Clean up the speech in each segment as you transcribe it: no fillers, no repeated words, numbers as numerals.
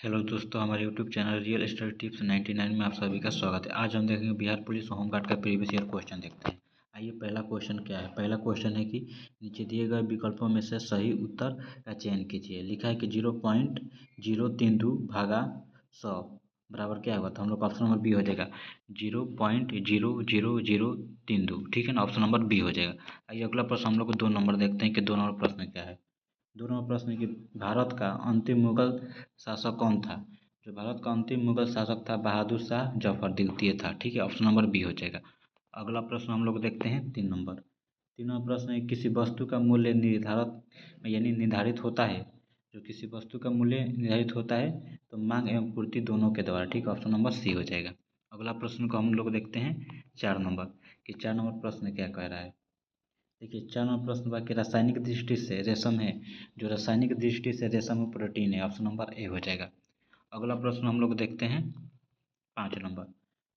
Hello दोस्तों, हमारे YouTube channel real study tips 99 में आप सभी का स्वागत है। आज हम देखेंगे बिहार पुलिस होमगार्ड का प्रीवियस ईयर क्वेश्चन देखते हैं। आइए, पहला क्वेश्चन क्या है। पहला क्वेश्चन है कि नीचे दिए गए विकल्पों में से सही उत्तर का चयन कीजिए। लिखा है कि 0.032 भागा 100 बराबर क्या होगा। तो हम लोग ऑप्शन नंबर बी हो जाएगा 0.0032। ठीक है ना, ऑप्शन नंबर बी हो जाएगा। आइए अगला प्रश्न हम लोग को 2 नंबर देखते हैं कि 2 नंबर प्रश्न क्या है। 2 नंबर प्रश्न कि भारत का अंतिम मुगल शासक कौन था। जो भारत का अंतिम मुगल शासक था बहादुर शाह जफर द्वितीय था। ठीक है, ऑप्शन नंबर बी हो जाएगा। अगला प्रश्न हम लोग देखते हैं 3 नंबर। 3 नंबर प्रश्न है किसी वस्तु का मूल्य निर्धारित यानी निर्धारित होता है। जो किसी वस्तु का मूल्य निर्धारित होता है तो मांग एवं पूर्ति दोनों के द्वारा। ठीक है, ऑप्शन नंबर सी हो जाएगा। अगला प्रश्न को हम लोग देखते हैं 4 नंबर कि 4 नंबर प्रश्न क्या कह रहा है। देखिए, 4 नंबर प्रश्न बा कि रासायनिक दृष्टि से रेशम है। जो रासायनिक दृष्टि से रेशम में प्रोटीन है, ऑप्शन नंबर ए हो जाएगा। अगला प्रश्न हम लोग देखते हैं 5 नंबर।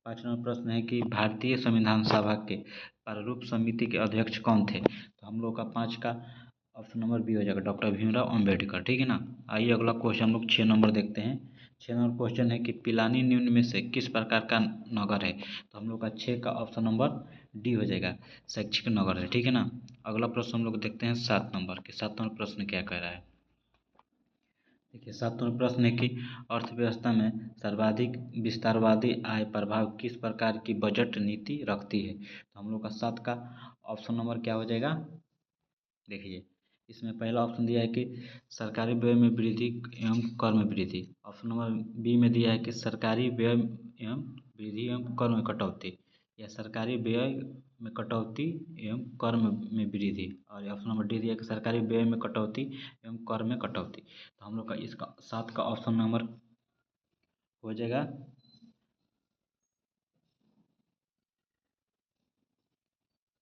5 नंबर प्रश्न है कि भारतीय संविधान सभा के प्रारूप समिति के अध्यक्ष कौन थे। तो हम लोग का 5 का ऑप्शन नंबर बी हो जाएगा, डॉक्टर भीमराव अम्बेडकर। ठीक है ना। आइए अगला क्वेश्चन हम लोग 6 नंबर देखते हैं। 6 नंबर क्वेश्चन है कि पिलानी निम्न में से किस प्रकार का नगर है। तो हम लोग का 6 का ऑप्शन नंबर डी हो जाएगा, शैक्षिक नगर है। ठीक है ना। अगला प्रश्न हम लोग देखते हैं 7 नंबर के। 7 नंबर प्रश्न क्या कह रहा है। देखिए, 7 नंबर प्रश्न है कि अर्थव्यवस्था में सर्वाधिक विस्तारवादी आय प्रभाव किस प्रकार की बजट नीति रखती है। तो हम लोग का 7 का ऑप्शन नंबर क्या हो जाएगा। देखिए, इसमें पहला ऑप्शन दिया है कि सरकारी व्यय में वृद्धि एवं कर में वृद्धि। ऑप्शन नंबर बी में दिया है कि सरकारी व्यय एवं वृद्धि एवं कर में कटौती, या सरकारी व्यय में कटौती एवं कर में वृद्धि। और ऑप्शन नंबर डी दिया है कि सरकारी व्यय में कटौती एवं कर में कटौती। तो हम लोग का इसका 7 का ऑप्शन नंबर हो जाएगा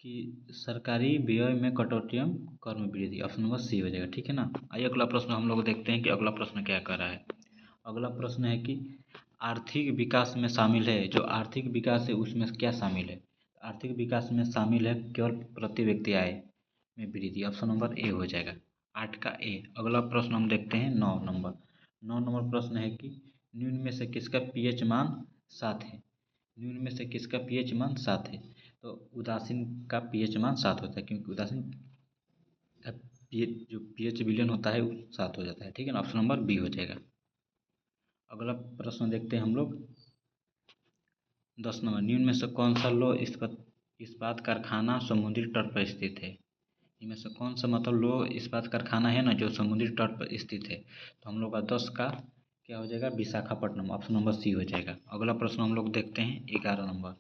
कि सरकारी व्यय में कटौती एवं कर में वृद्धि, ऑप्शन नंबर सी हो जाएगा। ठीक है ना। आइए अगला प्रश्न हम लोग देखते हैं कि अगला प्रश्न क्या कर रहा है। अगला प्रश्न है कि आर्थिक विकास में शामिल है। जो आर्थिक विकास है उसमें क्या शामिल है। आर्थिक विकास में शामिल है केवल प्रति व्यक्ति आय में वृद्धि, ऑप्शन नंबर ए हो जाएगा, 8 का ए। अगला प्रश्न हम देखते हैं 9 नंबर। 9 नंबर प्रश्न है कि निम्न में से किसका पीएच मान 7 है। निम्न में से किसका पीएच मान 7 है। तो उदासीन का पीएच मान 7 होता है, क्योंकि उदासीन का पीएच जो पीएच विलियन होता है वो 7 हो जाता है। ठीक है ना, ऑप्शन नंबर बी हो जाएगा। अगला प्रश्न देखते हैं हम लोग 10 नंबर। निम्न में से कौन सा लौह इस्पात इस्पात कारखाना समुद्री तट पर स्थित है। इनमें से कौन सा मतलब लौह इस्पात कारखाना है ना जो समुद्री तट पर स्थित है। तो हम लोग का 10 का क्या हो जाएगा, विशाखापट्टनम, ऑप्शन नंबर सी हो जाएगा। अगला प्रश्न हम लोग देखते हैं 11 नंबर।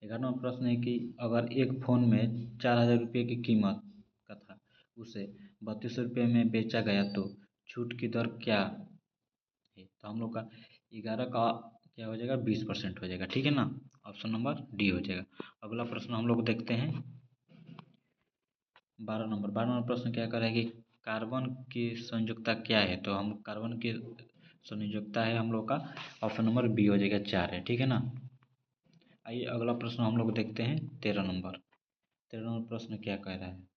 11 नंबर प्रश्न है कि अगर एक फ़ोन में 4,000 रुपये की कीमत का था, उसे 3200 रुपये में बेचा गया तो छूट की दर क्या है। तो हम लोग का 11 का क्या हो जाएगा, 20% हो जाएगा। ठीक है ना, ऑप्शन नंबर डी हो जाएगा। अगला प्रश्न हम लोग देखते हैं 12 नंबर। 12 नंबर प्रश्न क्या कर रहा है कि कार्बन की संयुक्ता क्या है। तो हम कार्बन की संयुक्ता है हम लोग का ऑप्शन नंबर बी हो जाएगा, 4 है। ठीक है ना। आइए अगला प्रश्न हम लोग देखते हैं 13 नंबर। 13 नंबर प्रश्न क्या कह रहा है।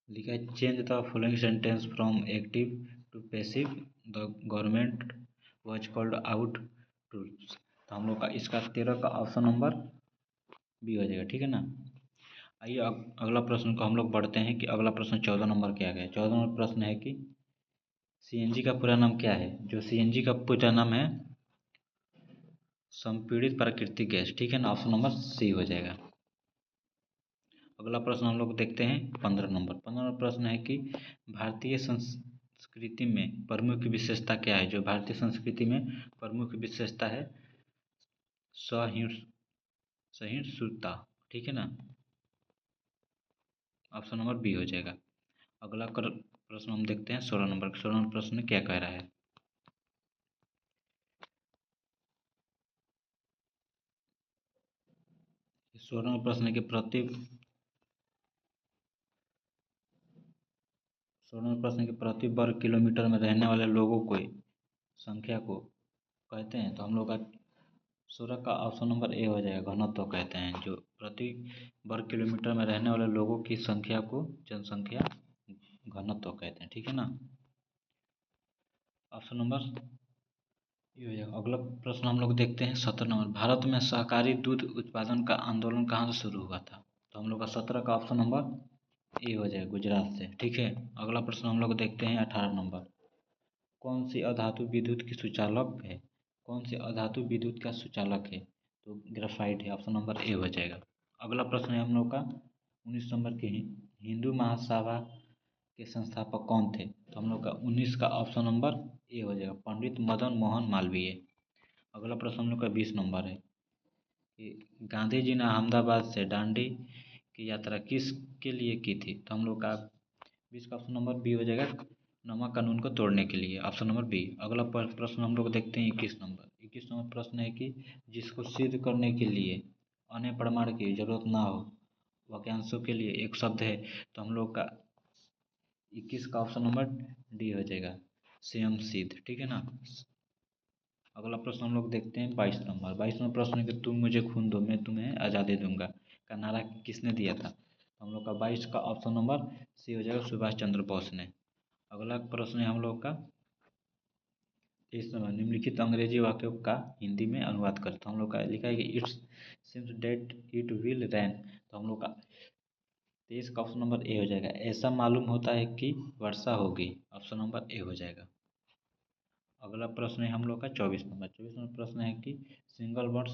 लिखा है change the following sentence from active to passive, the government was called out tools. तो हम लोग का इसका 13 का ऑप्शन नंबर बी हो जाएगा। ठीक है ना। आइए अगला प्रश्न को हम लोग बढ़ते हैं कि अगला प्रश्न 14 नंबर क्या है। 14 नंबर प्रश्न है कि सीएनजी का पूरा नाम क्या है। जो सीएनजी का पूरा नाम है संपीड़ित प्राकृतिक गैस। ठीक है ना, ऑप्शन नंबर सी हो जाएगा। अगला प्रश्न हम लोग देखते हैं 15 नंबर। 15 नंबर प्रश्न है कि भारतीय संस्कृति में प्रमुख विशेषता क्या है। जो भारतीय संस्कृति में प्रमुख विशेषता है सहिष्णुता। ठीक है ना, ऑप्शन नंबर बी हो जाएगा। अगला प्रश्न हम देखते हैं 16 नंबर। 16 नंबर प्रश्न क्या कह रहा है। 16 नंबर प्रश्न है कि 16 नंबर प्रश्न है कि प्रति वर्ग किलोमीटर में रहने वाले लोगों को संख्या को कहते हैं। तो हम लोग का 16 का ऑप्शन नंबर ए हो जाएगा, घनत्व कहते हैं। जो प्रति वर्ग किलोमीटर में रहने वाले लोगों की संख्या को जनसंख्या घनत्व कहते हैं। ठीक है ना। ऑप्शन नंबर ये हो जाएगा। अगला प्रश्न हम लोग देखते हैं 17 नंबर, भारत में सहकारी दूध उत्पादन का आंदोलन कहाँ से शुरू हुआ था? तो हम लोग का 17 का ऑप्शन नंबर ए हो जाएगा, गुजरात से। ठीक है, अगला प्रश्न हम लोग देखते हैं 18 नंबर, कौन सी अधातु विद्युत की सुचालक है? कौन सी अधातु विद्युत का सुचालक है? तो ग्रेफाइट है, ऑप्शन नंबर ए हो जाएगा। अगला प्रश्न है हम लोग का 19 नंबर के, हिंदू महासभा के संस्थापक कौन थे? तो हम लोग का 19 का ऑप्शन नंबर ए हो जाएगा, पंडित मदन मोहन मालवीय। अगला प्रश्न हम लोग का 20 नंबर है कि गांधी जी ने अहमदाबाद से दांडी की यात्रा किसके लिए की थी? तो हम लोग का 20 का ऑप्शन नंबर बी हो जाएगा, नमक कानून को तोड़ने के लिए, ऑप्शन नंबर बी। अगला प्रश्न हम लोग देखते हैं 21 नंबर। 21 नंबर प्रश्न है कि जिसको सिद्ध करने के लिए अन्य प्रमाण की जरूरत ना हो वाक्यांशों के लिए एक शब्द है, तो हम लोग का 21 का ऑप्शन नंबर डी हो जाएगा, स्वयं सिद्ध। ठीक है ना। अगला प्रश्न हम लोग देखते हैं 22 नंबर। 22 नंबर प्रश्न है कि तुम मुझे खून दो मैं तुम्हें आज़ादी दूंगा का नारा किसने दिया था? तो हम लोग का 22 का ऑप्शन नंबर सी हो जाएगा, सुभाष चंद्र बोस ने। अगला प्रश्न है हम लोग का 23 नंबर, निम्नलिखित अंग्रेजी वाक्यों का हिंदी में अनुवाद कर। तो हम लोग का लिखा है कि it's seems that it will rain. तो हम लोग का 23 का ऑप्शन नंबर ए हो जाएगा, ऐसा मालूम होता है कि वर्षा होगी, ऑप्शन नंबर ए हो जाएगा। अगला प्रश्न है हम लोग का 24 नंबर। 24 नंबर प्रश्न है कि सिंगल बॉन्ड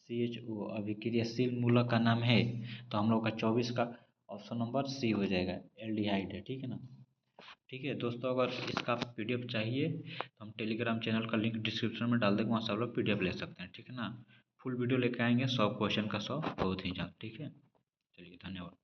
CH2 अभिक्रियाशील मूलक का नाम है? तो हम लोग का 24 का ऑप्शन नंबर सी हो जाएगा, एल्डिहाइड है। ठीक है ना। ठीक है दोस्तों, अगर इसका PDF चाहिए तो हम टेलीग्राम चैनल का लिंक डिस्क्रिप्शन में डाल देंगे, वहाँ से आप लोग PDF ले सकते हैं। ठीक है ना। फुल वीडियो लेके आएंगे 100 क्वेश्चन का 100 बहुत ही जल्द। ठीक है, चलिए धन्यवाद।